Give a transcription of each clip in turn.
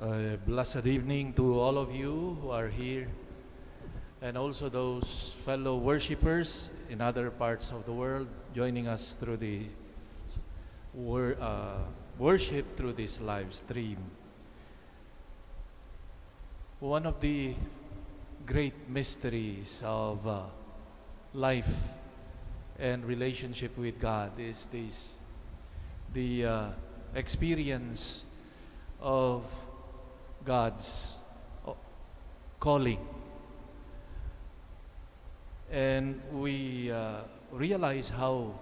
Blessed evening to all of you who are here, and also those fellow worshipers in other parts of the world joining us through the worship through this live stream. One of the great mysteries of life and relationship with God is the experience of God's calling. And we realize how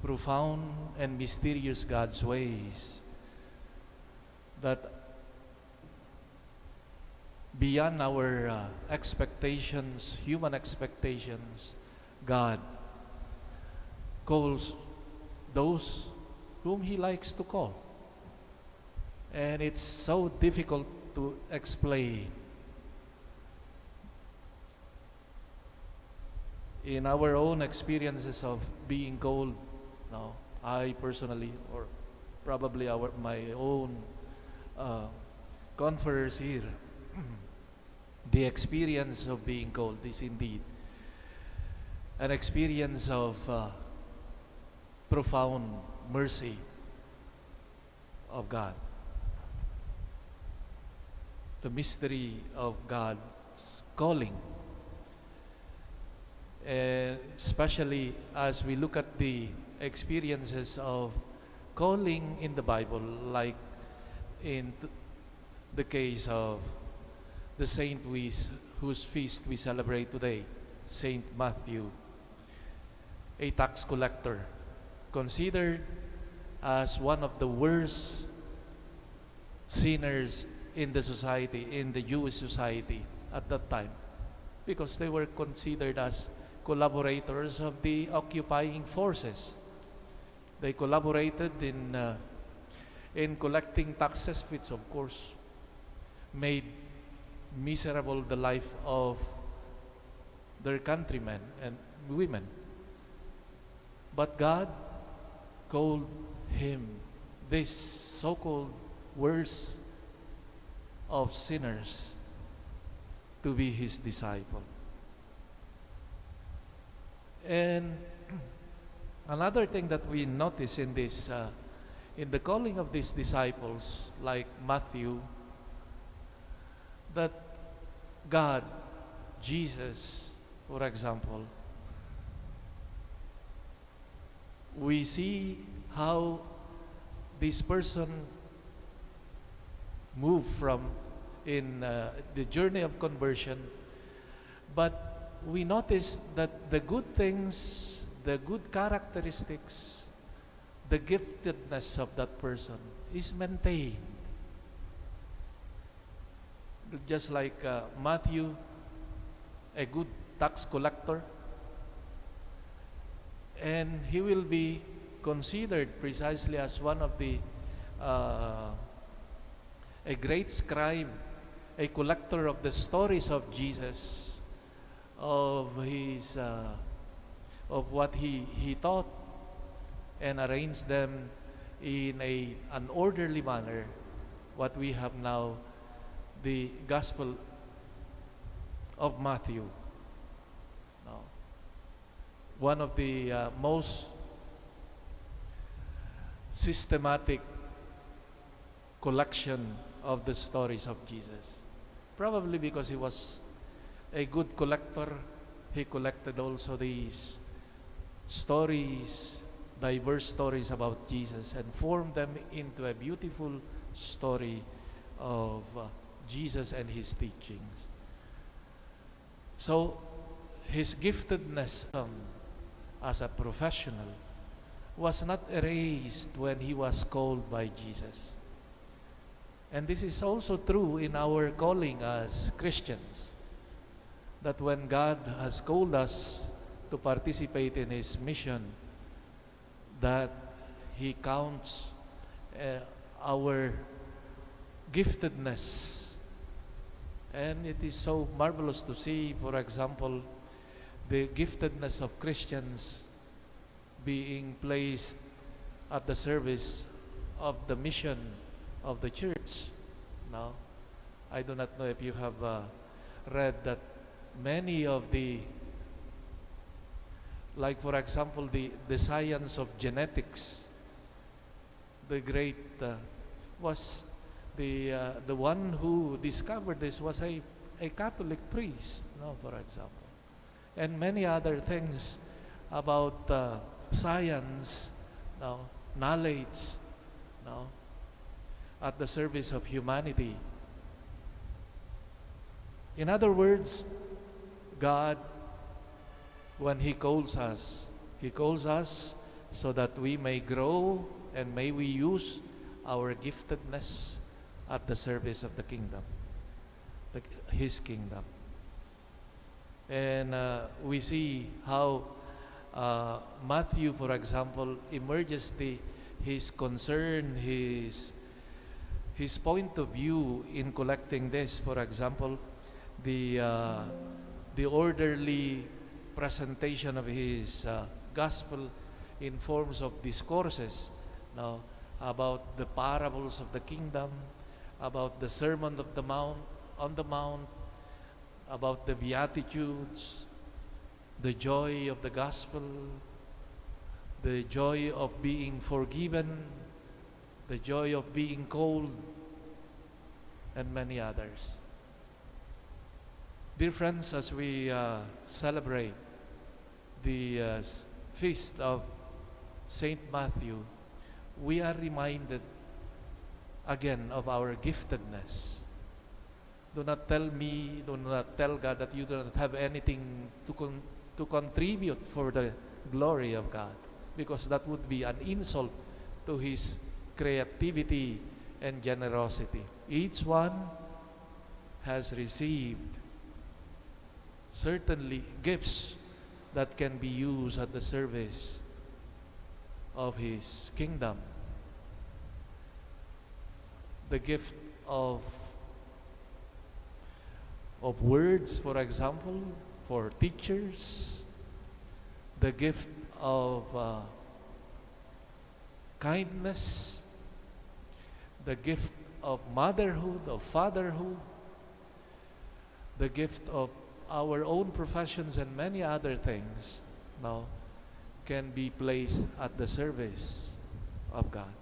profound and mysterious God's ways, that beyond our expectations, human expectations, God calls those whom He likes to call. And it's so difficult to explain. In our own experiences of being called, no, I personally, or probably my own conference here, the experience of being called is indeed an experience of profound mercy of God. The mystery of God's calling. Especially as we look at the experiences of calling in the Bible, like in the case of the saint whose feast we celebrate today, Saint Matthew, a tax collector, considered as one of the worst sinners in the society, in the Jewish society at that time, because they were considered as collaborators of the occupying forces. They collaborated in collecting taxes, which of course made miserable the life of their countrymen and women. But God called him, this so-called worst of sinners, to be His disciple. And another thing that we notice in this, in the calling of these disciples, like Matthew, that God, Jesus, for example, we see how this person moved from in the journey of conversion, but we notice that the good things, the good characteristics, the giftedness of that person is maintained. Just like Matthew, a good tax collector, and he will be considered precisely as one of the a great scribe, a collector of the stories of Jesus, of his of what he taught, and arranged them in an orderly manner. What we have now, the Gospel of Matthew. Now, one of the most systematic collection of the stories of Jesus. Probably because he was a good collector, he collected also these stories, diverse stories about Jesus, and formed them into a beautiful story of Jesus and His teachings. So his giftedness as a professional was not erased when he was called by Jesus. And this is also true in our calling as Christians, that when God has called us to participate in His mission, that He counts our giftedness. And it is so marvelous to see, for example, the giftedness of Christians being placed at the service of the mission of the church. No, I do not know if you have read that many of the, like for example, the science of genetics, the great was the one who discovered this was a Catholic priest, no, for example, and many other things about science, no, knowledge, no, at the service of humanity. In other words, God, when He calls us so that we may grow and may we use our giftedness at the service of the kingdom, His kingdom. And we see how Matthew, for example, emerges his concern, his point of view in collecting this. For example, the orderly presentation of his gospel in forms of discourses, now about the parables of the kingdom, about the Sermon of the Mount, on the Mount, about the Beatitudes, the joy of the gospel, the joy of being forgiven, the joy of being called, and many others. Dear friends, as we celebrate the feast of Saint Matthew, we are reminded again of our giftedness. Do not tell God that you do not have anything to contribute for the glory of God, because that would be an insult to His creativity and generosity. Each one has received certainly gifts that can be used at the service of His kingdom. The gift of words, for example, for teachers, the gift of kindness, the gift of motherhood, of fatherhood, the gift of our own professions, and many other things now can be placed at the service of God.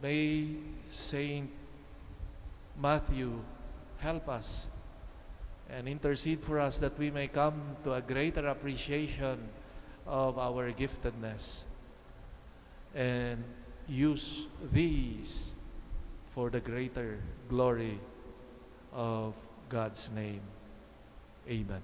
May Saint Matthew help us and intercede for us that we may come to a greater appreciation of our giftedness and use these for the greater glory of God's name. Amen.